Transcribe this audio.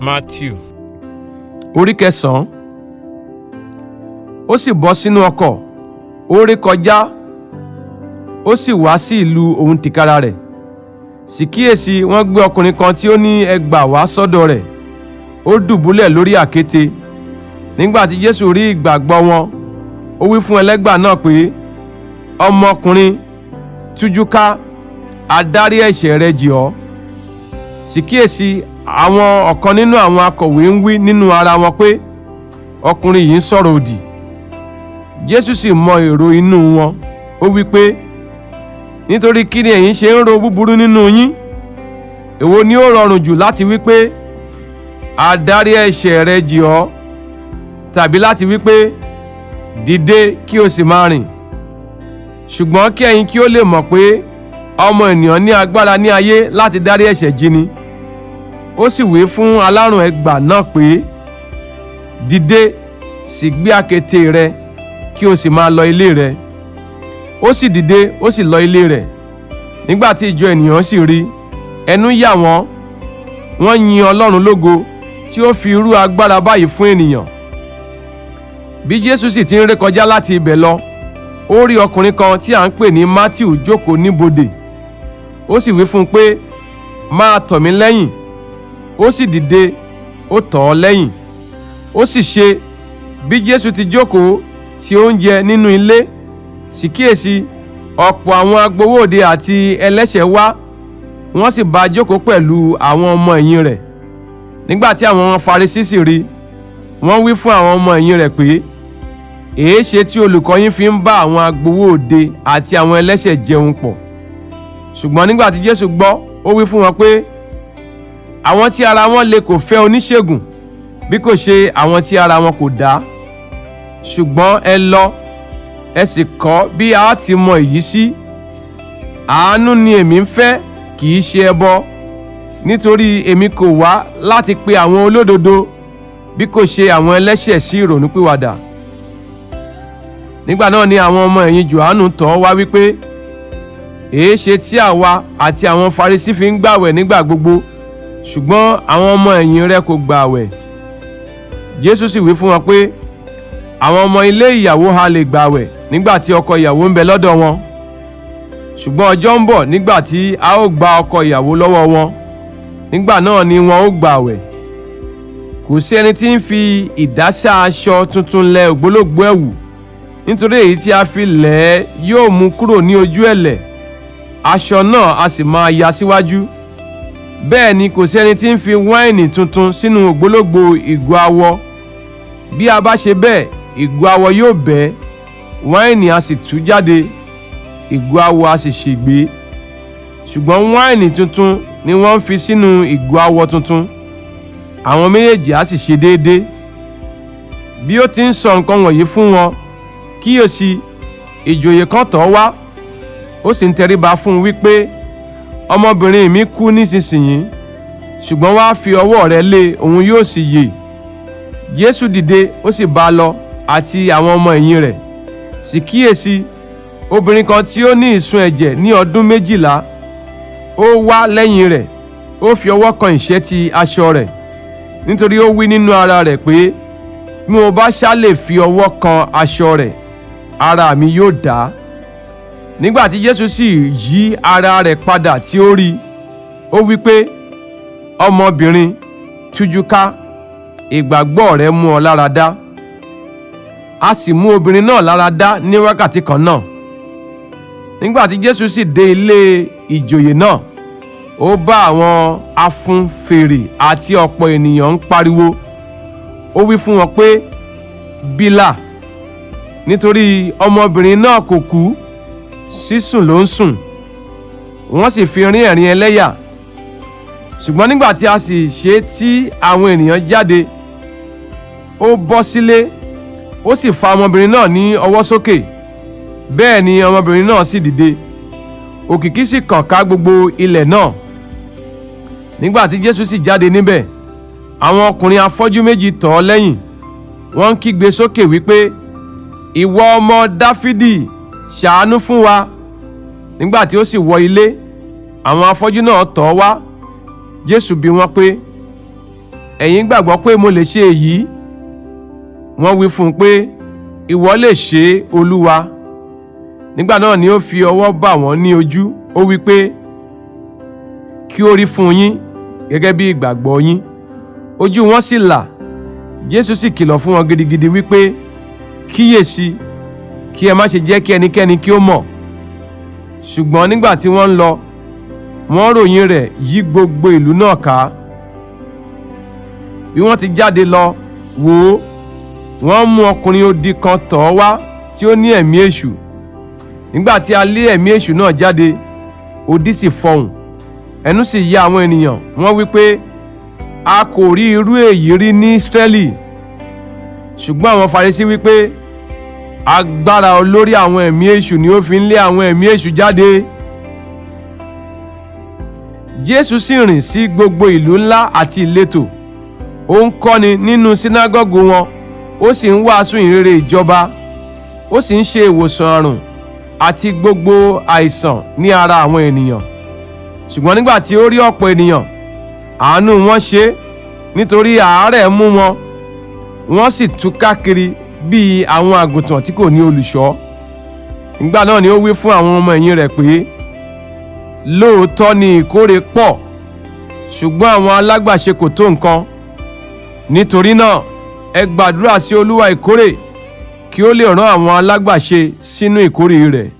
Matthew orí 9. Ó sì bọ́ sínú ọkọ̀, ó ré kọjá, ó sì wá sí ìlú òun tìkára rẹ̀. Sì kíyèsí, wọ́n gbé ọkùnrin kan tí ó ní ẹgbà wá sọ́dọ̀ rẹ̀. Ó dùbúlẹ̀ lórí àkéte. Nígbà tí Jésù rí ìgbàgbọ́ wọn, ó wí fún ẹlẹ́gbà náà pé, ọmọkùnrin, tújú ká, a dárí ẹ̀ṣẹ̀ rẹ jì ọ́. Sì kíyèsí, àwọn ọ̀kan nínú àwọn akọ̀wé ń wí nínú ara wọn pé, ọkùnrin yìí ń sọ̀rọ̀ òdì. Jésù sì mọ èrò inú wọn, ó wí pé, nítorí kí ni ẹ̀yin ṣe ń ro búburú nínú yín? Èwo ni ó rọrùn jù láti wí pé, a dárí ẹ̀ṣẹ̀ rẹ jì ọ́, tàbí láti wí pé, dìde kí o sì máa rìn? Ṣùgbọ́n kí ẹ̀yin kí ó lè mọ̀ pé ọmọ ènìyàn ní agbára ní ayé láti dárí ẹ̀ṣẹ̀ jì ni. Ó sì wí fún alárùn ẹgbà náà pé, dìde, sì gbé àkéte rẹ, kí o sì máa lọ ilé rẹ. Ó sì dìde, ó sì lọ ilé rẹ̀. Nígbà tí ìjọ ènìyàn sì rí, ẹnu yà wọ́n, wọ́n yin Ọlọ́run lógo tí ó fi irú agbára báyìí fún ènìyàn. Bí Jésù sì ti ń rékọjá láti ibẹ̀ lọ, ó rí ọkùnrin kan tí à ń pè ní Mátíù jókòó níbodè. Ó sì wí fún un pé, máa tọ̀ mí lẹ́yìn. Ó sì dìde, ó tọ̀ ọ́ lẹ́yìn. Ó sì ṣe, bí Jésù ti jókòó ti oúnjẹ nínú ilé, sì kíyèsí, ọ̀pọ̀ àwọn agbowó òde àti ẹlẹ́ṣẹ̀ wá, wọ́n sì bá jókòó pẹ̀lú àwọn ọmọ ẹ̀yìn rẹ̀. Nígbà tí àwọn Farisí sì rí, wọ́n wí fún àwọn ọmọ ẹ̀yìn rẹ̀ pé, èéṣe tí olùkọ́ yín fi ń bá àwọn agbowó òde àti àwọn ẹlẹ́ṣẹ̀ jẹun pọ̀? Ṣùgbọ́n nígbà tí Jésù gbọ́, ó wí fún wọn pé, àwọn tí ara wọn le kò fẹ́ oníṣègùn, bí kò ṣe àwọn tí ara wọn kò dá. Ṣùgbọ́n ẹ lọ, ẹ sì kọ́ bí a ti mọ èyí sí. Àánú ni èmi ń fẹ́, kì í ṣe ẹbọ, nítorí èmi kò wá láti pe àwọn olódodo, bí kò ṣe àwọn ẹlẹ́ṣẹ̀ sí ìrònúpìwàdà. Nígbà náà ni àwọn ọmọ ẹ̀yìn Jòhánù tọ̀ wá wípé, èéṣe tí àwa àti àwọn Farisí fi ń gbààwẹ̀ nígbà gbogbo, ṣùgbọ́n àwọn ọmọ ẹ̀yìn rẹ kò gbààwẹ̀? Jésù sì wí fún wọn pé, àwọn ọmọ ilé ìyàwó ha lè gbààwẹ̀ nígbà tí ọkọ ìyàwó ń bẹ lọ́dọ̀ wọn? Ṣùgbọ́n ọjọ́ ń bọ̀ nígbà tí a ó gba ọkọ ìyàwó lọ́wọ́ wọn, nígbà náà ni wọn ó gbààwẹ̀. Kò sí ẹni tí ń fi ìdásá aṣọ tuntun lẹ ògbólógbòó ẹ̀wù, nítorí èyí tí a fi lẹ̀ ẹ́ yóò mú kúrò ní ojú ẹ̀lẹ̀, aṣọ náà a sì máa ya síwájú. Bẹ́ẹ̀ ni kò sí ẹni tí ń fi wáìnì tuntun sínú ògbólógbòó ìgò awọ. Bí a bá ṣe bẹ́ẹ̀, ìgò awọ yóò bẹ́, wáìnì a sì tú jáde, ìgò awọ a sì ṣègbé. Ṣùgbọ́n wáìnì tuntun ni wọ́n ń fi sínú ìgò awọ tuntun, àwọn méjèèjì a sì ṣe déédé. Bí ó ti ń sọ nǹkan wọ̀nyí fún wọn, kíyèsí, ìjòyè kan tọ̀ wá, ó sì ń tẹríba fún un wípé, ọmọbìnrin mi kú nísinsìnyí, ṣùgbọ́n wá fi ọwọ́ rẹ lé, òun yóò sì yè. Jésù dìde, ó sì bá a lọ, àti àwọn ọmọ ẹ̀yìn rẹ̀. Sì kíyèsí, obìnrin kan tí ó ní ìsun ẹ̀jẹ̀ ní ọdún 12, ó wá lẹ́yìn rẹ̀, ó fi ọwọ́ kan ìṣẹ́tí aṣọ rẹ̀, nítorí ó wí nínú ara rẹ̀ pé, bí mo bá ṣá lè fi ọwọ́ kan aṣọ rẹ̀, ara mi yóò dá. Nígbà tí Jésù sì yí ara rẹ̀ padà tí ó rí, ó wí pé, ọmọbìnrin, tújú ká, ìgbàgbọ́ rẹ mú ọ lára dá. A sì mú obìnrin náà lára dá ní wákàtí kan náà. Nígbà tí Jésù sì dé ilé ìjòyè náà, ó bá àwọn afún fèrè àti ọ̀pọ̀ ènìyàn ń pariwo. Ó wí fún wọn pé, bílà, nítorí ọmọbìnrin náà kò kú, sísùn ló ń sùn. Wọ́n sì fi rín ẹ̀rín ẹlẹ́yà. Ṣùgbọ́n nígbà tí a sì ṣe tí àwọn ènìyàn jáde, ó bọ́ sílé, ó sì fa ọmọbìnrin náà ní ọwọ́ sókè. Bẹ́ẹ̀ ni ọmọbìnrin náà sì dìde. Òkìkí sì kàn ká gbogbo ilẹ̀ náà. Nígbà tí Jésù sì jáde níbẹ̀, àwọn ọkùnrin afọ́jú méjì tọ̀ ọ́ lẹ́yìn. Wọ́n ń kígbe sókè wípé, ìwọ ọmọ Dáfídì, ṣàánú fún wa. Nígbà tí ó sì wọ ilé, àwọn afọ́jú náà tọ̀ ọ́ wá. Jésù bi wọ́n pé, ẹ̀yin gbàgbọ́ pé mo lè ṣe èyí?" Wọ́n wí fún un pé, "Ìwọ lè ṣe é, Olúwa." Nígbà náà ni ó fi ọwọ́ bà wọ́n ní ojú, ó wí pé, "Kí ó rí fún yín gẹ́gẹ́ bí ìgbàgbọ́ yín." Ojú wọn sì là. Jésù sì kìlọ̀ fún wọn gidigidi wípé, "Kíyèsí, kí ẹ má ṣe jẹ́ kí ẹnikẹ́ni kí ó mọ̀." Ṣùgbọ́n nígbà tí wọ́n ń lọ, wọ́n ròyìn rẹ̀ yí gbogbo ìlú náà ká. Bí wọ́n ti jáde lọ, wò ó, wọ́n mú ọkùnrin odi kan tọ̀ ọ́ wá tí ó ní ẹ̀mí èṣù. Nígbà tí a lé ẹ̀mí èṣù náà jáde, odi sì fọhùn, ẹnu sì ya àwọn ènìyàn. Wọ́n wí pé, "A kò rí irú èyí rí ní Ísírẹ́lì." Ṣùgbọ́n àwọn Farisí wí pé, "Agbára olórí àwọn ẹ̀mí èṣù ni ó fi ń lé àwọn ẹ̀mí èṣù jáde." Jésù sì rìn sí gbogbo ìlú ńlá àti ìletò. Ó ń kọ́ni nínú sínágọ́gù wọn, ó sì ń wàásù ìrere ìjọba, ó sì ń ṣe ìwòsàn àrùn àti gbogbo àìsàn ní ara àwọn ènìyàn. Ṣùgbọ́n nígbà tí ó rí ọ̀pọ̀ ènìyàn, àánú wọn ṣe, nítorí àárẹ̀ mú wọn. Wọ́n sì tú káàkiri bí àwọn àgùntàn tí kò ní olùṣọ́. Nígbà náà ni ó wí fún àwọn ọmọ ẹ̀yìn rẹ̀ pé, "Lóòótọ́ ni ìkórè pọ̀, ṣùgbọ́n àwọn alágbàṣe kò tó nǹkan. Nítorí náà, ẹ gbàdúrà sí Olúwa ìkórè kí ó lè rán àwọn alágbàṣe sínú ìkórè rẹ̀."